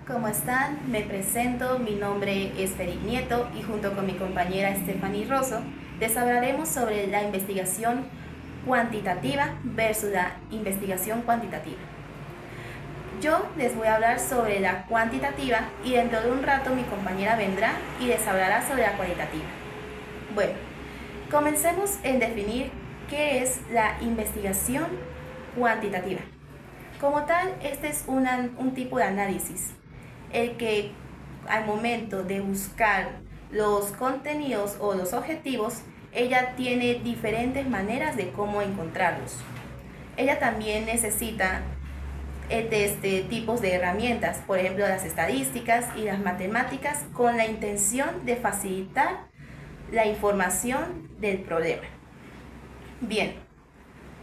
¿Cómo están? Me presento, mi nombre es Felipe Nieto y junto con mi compañera Stephanie Rosso les hablaremos sobre la investigación cuantitativa versus la investigación cuantitativa. Yo les voy a hablar sobre la cuantitativa y dentro de un rato mi compañera vendrá y les hablará sobre la cualitativa. Bueno, comencemos en definir qué es la investigación cuantitativa. Como tal, este es un tipo de análisis, el que al momento de buscar los contenidos o los objetivos, ella tiene diferentes maneras de cómo encontrarlos. Ella también necesita tipos de herramientas, por ejemplo las estadísticas y las matemáticas, con la intención de facilitar la información del problema. Bien,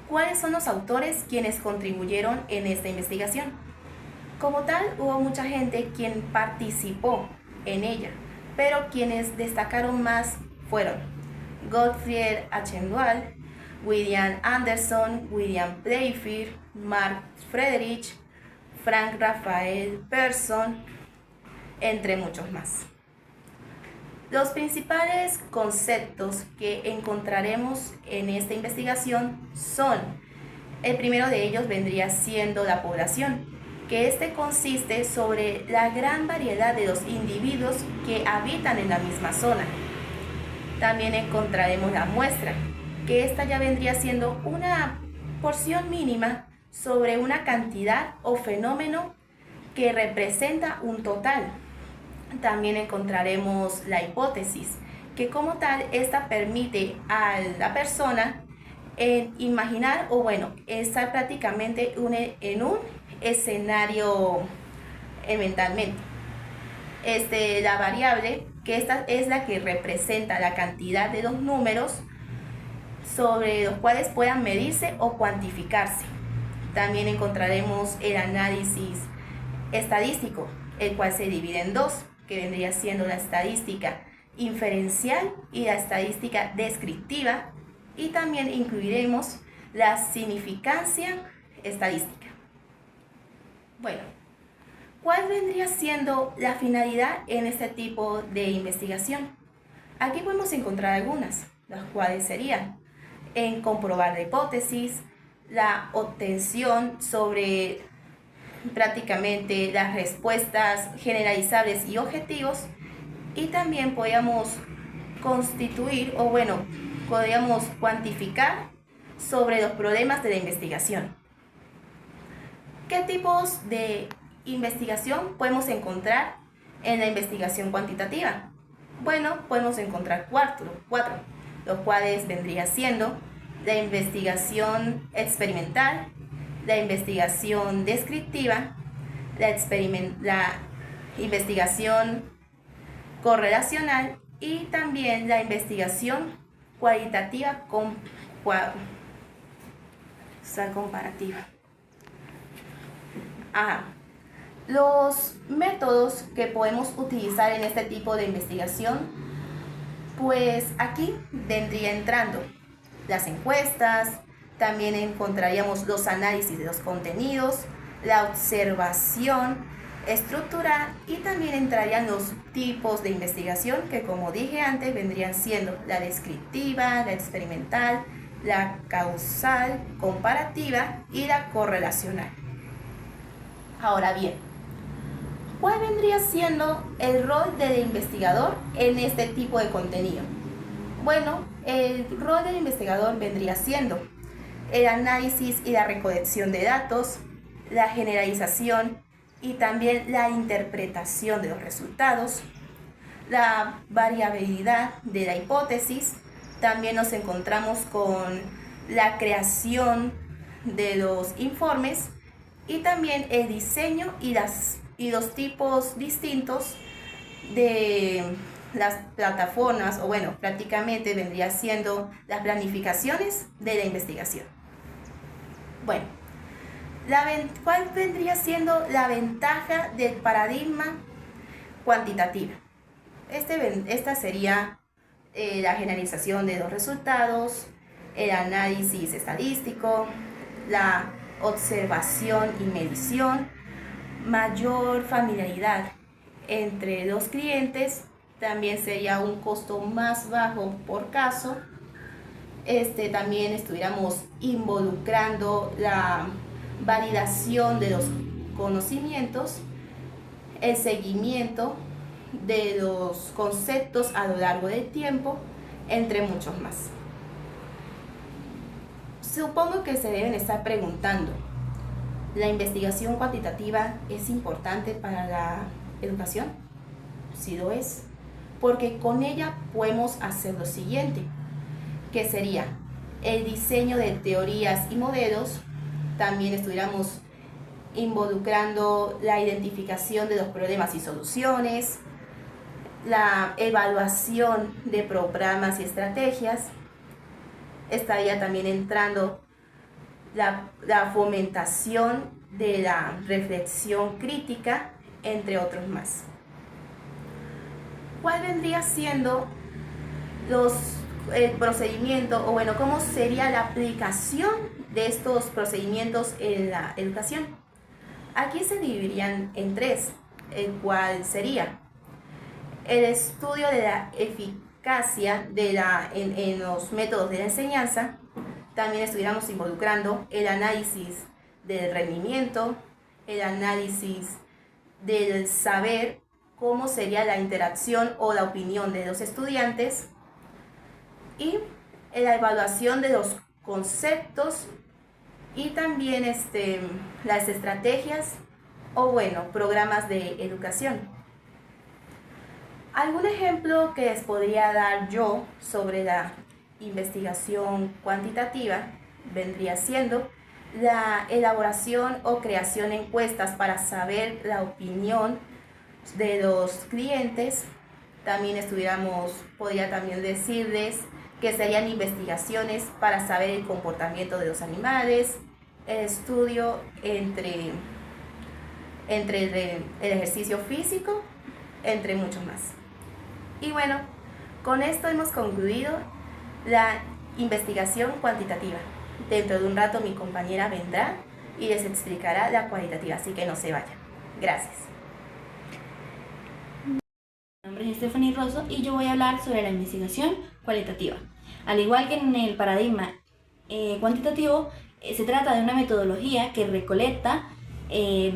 ¿cuáles son los autores quienes contribuyeron en esta investigación? Como tal, hubo mucha gente quien participó en ella, pero quienes destacaron más fueron Gottfried Achenwald, William Anderson, William Playfair, Mark Friedrich, Frank Raphael Persson, entre muchos más. Los principales conceptos que encontraremos en esta investigación son, el primero de ellos vendría siendo la población, que este consiste sobre la gran variedad de los individuos que habitan en la misma zona. También encontraremos la muestra, que esta ya vendría siendo una porción mínima sobre una cantidad o fenómeno que representa un total. También encontraremos la hipótesis, que como tal, esta permite a la persona imaginar estar prácticamente en un escenario mentalmente. La variable, que esta es la que representa la cantidad de los números sobre los cuales puedan medirse o cuantificarse. También encontraremos el análisis estadístico, el cual se divide en dos, que vendría siendo la estadística inferencial y la estadística descriptiva, y también incluiremos la significancia estadística. Bueno, ¿cuál vendría siendo la finalidad en este tipo de investigación? Aquí podemos encontrar algunas, las cuales serían en comprobar la hipótesis, la obtención sobre prácticamente las respuestas generalizables y objetivos, y también podríamos podríamos cuantificar sobre los problemas de la investigación. ¿Qué tipos de investigación podemos encontrar en la investigación cuantitativa? Bueno, podemos encontrar cuatro, los cuales vendría siendo la investigación experimental, la investigación descriptiva, la investigación correlacional y también la investigación cualitativa comparativa. Los métodos que podemos utilizar en este tipo de investigación, pues aquí vendría entrando las encuestas, también encontraríamos los análisis de los contenidos, la observación estructural, y también entrarían los tipos de investigación que, como dije antes, vendrían siendo la descriptiva, la experimental, la causal, comparativa y la correlacional. Ahora bien, ¿cuál vendría siendo el rol del investigador en este tipo de contenido? Bueno, el rol del investigador vendría siendo el análisis y la recolección de datos, la generalización y también la interpretación de los resultados, la variabilidad de la hipótesis. También nos encontramos con la creación de los informes y también el diseño y los tipos distintos de las plataformas, prácticamente vendría siendo las planificaciones de la investigación. Bueno, ¿cuál vendría siendo la ventaja del paradigma cuantitativo? Esta sería la generalización de los resultados, el análisis estadístico, la observación y medición, mayor familiaridad entre los clientes, también sería un costo más bajo por caso. También estuviéramos involucrando la validación de los conocimientos, el seguimiento de los conceptos a lo largo del tiempo, entre muchos más. Supongo que se deben estar preguntando, ¿la investigación cuantitativa es importante para la educación? Sí lo es, porque con ella podemos hacer lo siguiente, que sería el diseño de teorías y modelos. También estuviéramos involucrando la identificación de los problemas y soluciones, la evaluación de programas y estrategias. Estaría también entrando la fomentación de la reflexión crítica, entre otros más. ¿Cuál vendría siendo el procedimiento, o bueno, cómo sería la aplicación de estos procedimientos en la educación? Aquí se dividirían en tres, el cual sería el estudio de la eficacia en los métodos de la enseñanza. También estuviéramos involucrando el análisis del rendimiento, el análisis del saber, cómo sería la interacción o la opinión de los estudiantes, y la evaluación de los conceptos, y también las estrategias o bueno, programas de educación. Algún ejemplo que les podría dar yo sobre la investigación cuantitativa vendría siendo la elaboración o creación de encuestas para saber la opinión de los clientes. También podría también decirles que serían investigaciones para saber el comportamiento de los animales, el estudio entre el ejercicio físico, entre muchos más. Y bueno, con esto hemos concluido la investigación cuantitativa. Dentro de un rato mi compañera vendrá y les explicará la cualitativa, así que no se vayan. Gracias. Mi nombre es Stephanie Rosso y yo voy a hablar sobre la investigación cualitativa. Al igual que en el paradigma cuantitativo, se trata de una metodología que recolecta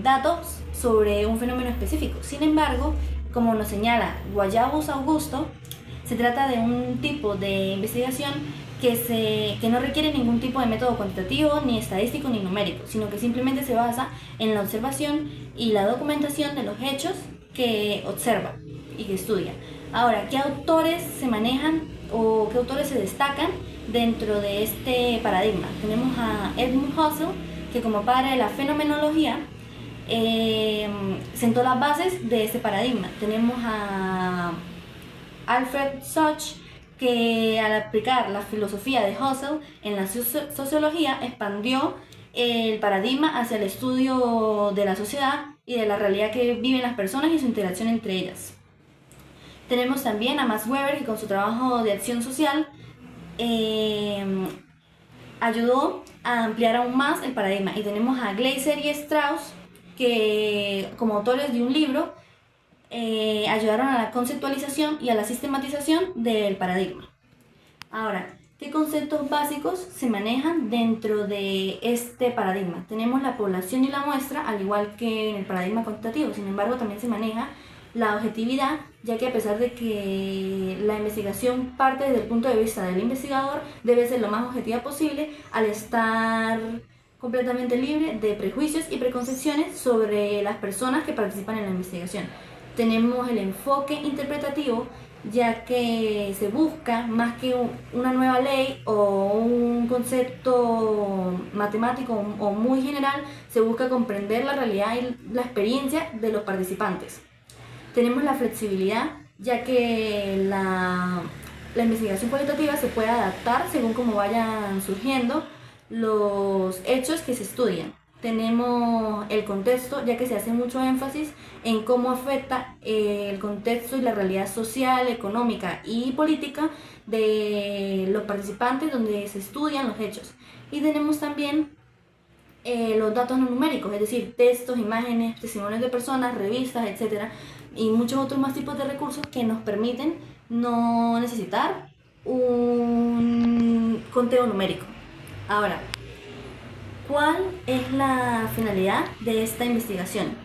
datos sobre un fenómeno específico. Sin embargo, como nos señala Guayabos Augusto, se trata de un tipo de investigación que no requiere ningún tipo de método cuantitativo, ni estadístico, ni numérico, sino que simplemente se basa en la observación y la documentación de los hechos que observa y que estudia. Ahora, ¿qué autores se manejan o qué autores se destacan dentro de este paradigma? Tenemos a Edmund Husserl, que como padre de la fenomenología sentó las bases de este paradigma. Tenemos a Alfred Soch, que al aplicar la filosofía de Husserl en la sociología expandió el paradigma hacia el estudio de la sociedad y de la realidad que viven las personas y su interacción entre ellas. Tenemos también a Max Weber, que con su trabajo de acción social ayudó a ampliar aún más el paradigma. Y tenemos a Gleiser y Strauss, que como autores de un libro ayudaron a la conceptualización y a la sistematización del paradigma. Ahora, ¿qué conceptos básicos se manejan dentro de este paradigma? Tenemos la población y la muestra, al igual que en el paradigma cuantitativo. Sin embargo, también se maneja la objetividad, ya que a pesar de que la investigación parte desde el punto de vista del investigador, debe ser lo más objetiva posible al estar completamente libre de prejuicios y preconcepciones sobre las personas que participan en la investigación. Tenemos el enfoque interpretativo, ya que se busca, más que una nueva ley o un concepto matemático o muy general, se busca comprender la realidad y la experiencia de los participantes. Tenemos la flexibilidad, ya que la investigación cualitativa se puede adaptar según cómo vayan surgiendo los hechos que se estudian. Tenemos el contexto, ya que se hace mucho énfasis en cómo afecta el contexto y la realidad social, económica y política de los participantes donde se estudian los hechos. Y tenemos también los datos no numéricos, es decir, textos, imágenes, testimonios de personas, revistas, etcétera, y muchos otros más tipos de recursos que nos permiten no necesitar un conteo numérico. Ahora, ¿cuál es la finalidad de esta investigación?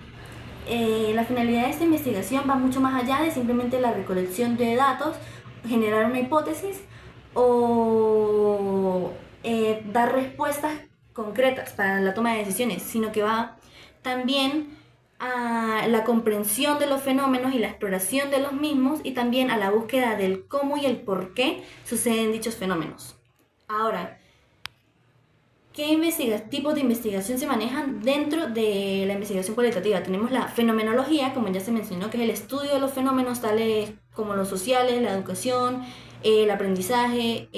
La finalidad de esta investigación va mucho más allá de simplemente la recolección de datos, generar una hipótesis o dar respuestas concretas para la toma de decisiones, sino que va también a la comprensión de los fenómenos y la exploración de los mismos, y también a la búsqueda del cómo y el por qué suceden dichos fenómenos. Ahora, ¿qué tipos de investigación se manejan dentro de la investigación cualitativa? Tenemos la fenomenología, como ya se mencionó, que es el estudio de los fenómenos tales como los sociales, la educación, el aprendizaje,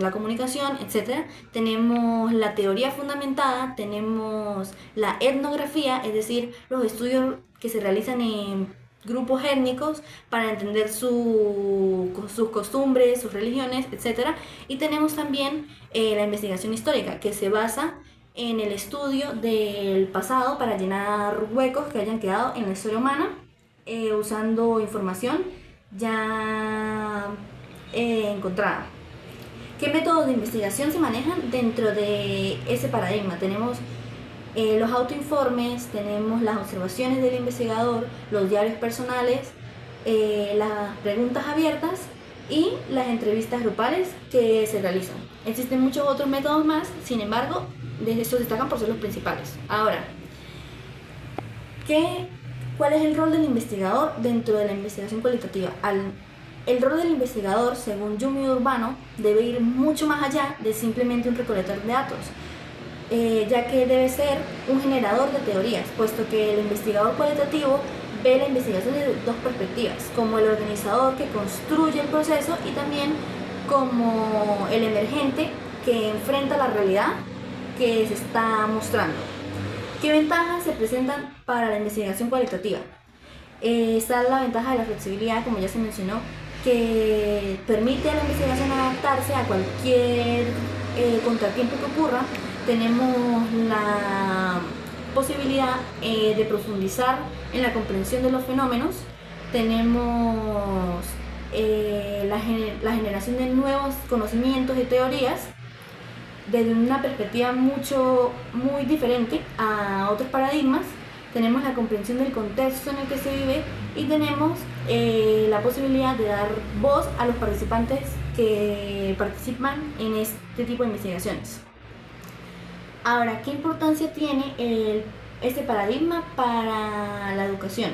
la comunicación, etc. Tenemos la teoría fundamentada, tenemos la etnografía, es decir, los estudios que se realizan en grupos étnicos para entender sus costumbres, sus religiones, etc. Y tenemos también la investigación histórica, que se basa en el estudio del pasado para llenar huecos que hayan quedado en la historia humana, usando información ya encontrada. ¿Qué métodos de investigación se manejan dentro de ese paradigma? Tenemos los autoinformes, tenemos las observaciones del investigador, los diarios personales, las preguntas abiertas y las entrevistas grupales que se realizan. Existen muchos otros métodos más, sin embargo, de estos destacan por ser los principales. Ahora, ¿cuál es el rol del investigador dentro de la investigación cualitativa? El rol del investigador, según Yumi Urbano, debe ir mucho más allá de simplemente un recolector de datos, ya que debe ser un generador de teorías, puesto que el investigador cualitativo ve la investigación desde dos perspectivas, como el organizador que construye el proceso y también como el emergente que enfrenta la realidad que se está mostrando. ¿Qué ventajas se presentan para la investigación cualitativa? Está la ventaja de la flexibilidad, como ya se mencionó, que permite a la investigación adaptarse a cualquier contratiempo que ocurra. Tenemos la posibilidad de profundizar en la comprensión de los fenómenos. Tenemos la generación de nuevos conocimientos y teorías desde una perspectiva muy diferente a otros paradigmas. Tenemos la comprensión del contexto en el que se vive y tenemos la posibilidad de dar voz a los participantes que participan en este tipo de investigaciones. Ahora, ¿qué importancia tiene este paradigma para la educación?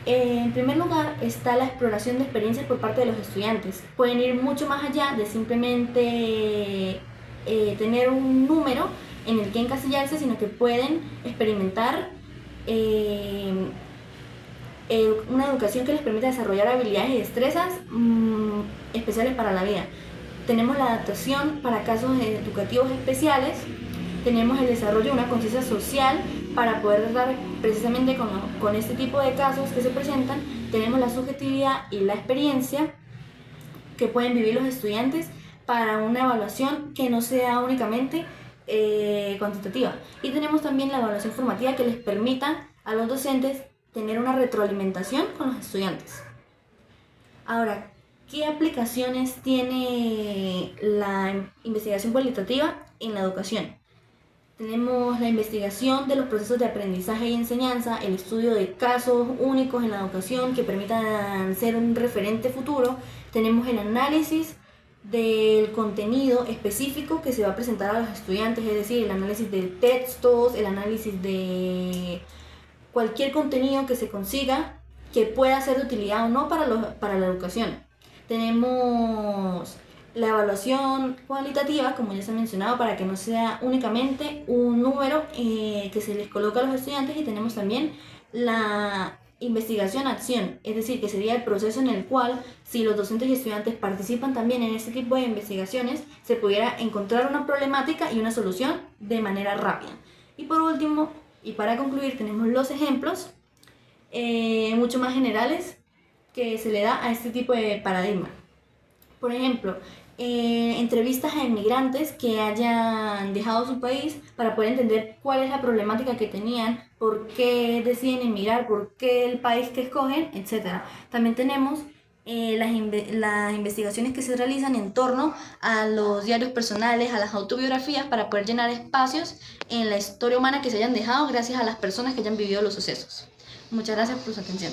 En primer lugar está la exploración de experiencias por parte de los estudiantes. Pueden ir mucho más allá de simplemente tener un número en el que encasillarse, sino que pueden experimentar una educación que les permita desarrollar habilidades y destrezas especiales para la vida. Tenemos la adaptación para casos educativos especiales, tenemos el desarrollo de una conciencia social para poder dar precisamente con este tipo de casos que se presentan. Tenemos la subjetividad y la experiencia que pueden vivir los estudiantes para una evaluación que no sea únicamente cuantitativa. Y tenemos también la evaluación formativa que les permita a los docentes tener una retroalimentación con los estudiantes. Ahora, ¿qué aplicaciones tiene la investigación cualitativa en la educación? Tenemos la investigación de los procesos de aprendizaje y enseñanza, el estudio de casos únicos en la educación que permitan ser un referente futuro. Tenemos el análisis del contenido específico que se va a presentar a los estudiantes, es decir, el análisis de textos, el análisis de cualquier contenido que se consiga que pueda ser de utilidad o no para la educación. Tenemos la evaluación cualitativa, como ya se ha mencionado, para que no sea únicamente un número que se les coloca a los estudiantes, y tenemos también la investigación-acción, es decir, que sería el proceso en el cual, si los docentes y estudiantes participan también en este tipo de investigaciones, se pudiera encontrar una problemática y una solución de manera rápida. Y por último, y para concluir, tenemos los ejemplos mucho más generales que se le da a este tipo de paradigma. Por ejemplo, entrevistas a inmigrantes que hayan dejado su país para poder entender cuál es la problemática que tenían, por qué deciden emigrar, por qué el país que escogen, etc. También tenemos las investigaciones que se realizan en torno a los diarios personales, a las autobiografías, para poder llenar espacios en la historia humana que se hayan dejado gracias a las personas que hayan vivido los sucesos. Muchas gracias por su atención.